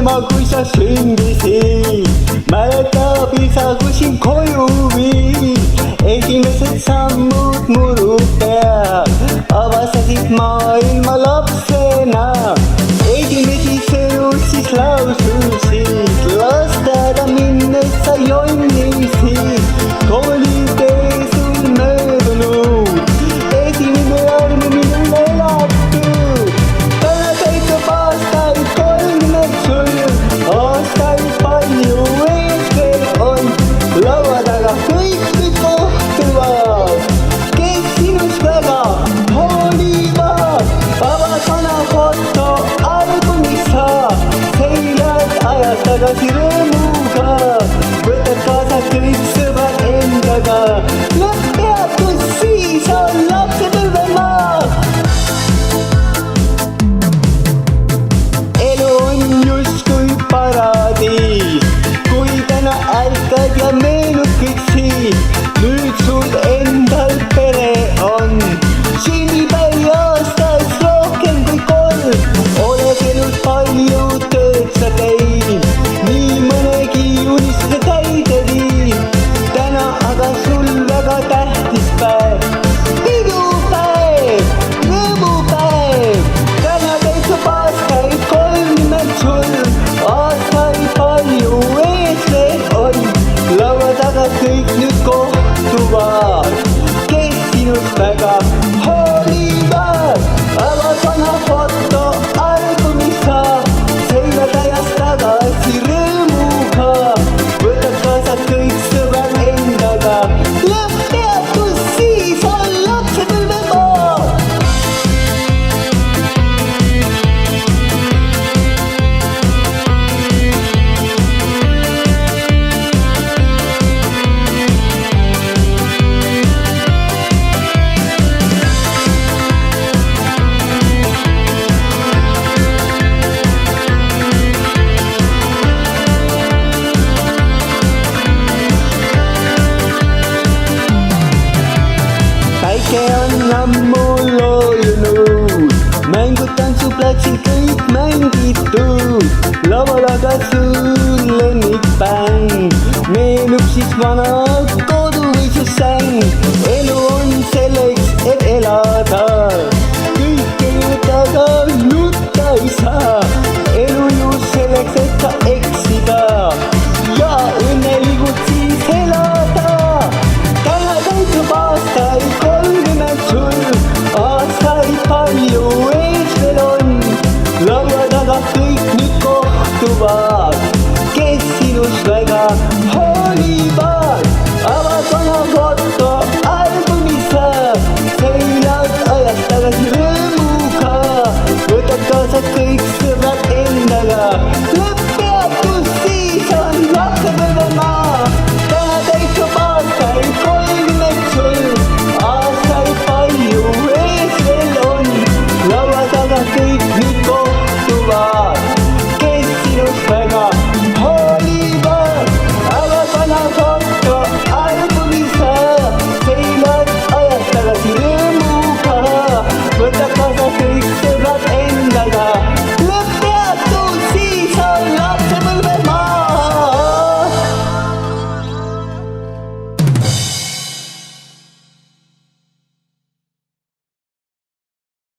ema, kui sa sündisid, mäletab isa, kui sind koju viis. Esimesed sammud muru peal, avastasid maailma lapsena. Esimesi sõnu siis laususid, lasteaeda minnes sa jonnisid. koolitee sul möödunud, esimene arm minul elatud. täna täitub aastaid 30 sul, aastaid palju ees veel on. laua taga kõik kohtuvad, kes sinust väga hoolivad. vabasõna foto albumist sa seilad ajas tagasi rõõmuga, võtad kaasa kõik sõbrad endaga. lõpppeatus siis on lapsepõlvemaa. elu on justkui paradiis, kui täna ärkad ja meenud kõik siis. nüüd sul endal pere on, sünnipäevi aastas rohkem kui 3. oled elus palju tööd sa teinud, nii mõnegi unistuse täide viib. täna aga sul väga tähtis päev, pidupäev, rõõmupäev. täna täitub aastaid 30 sul, aastaid palju ees veel on. laua taga kõik nüüd kohtuvad, kes sinust väga hoolivad. avasõna foto albumist sa seilad ajas tagasi rõõmuga, võtad kaasa kõik sõbrad endaga. lõpppeatus siis on lapsepõlvemaa. päike on ammu loojunud, mängud tantsuplatsil kõik mängitud. laua taga sul lemmikbänd, meenub siis vana kodu või su säng. elu on selleks, et elada,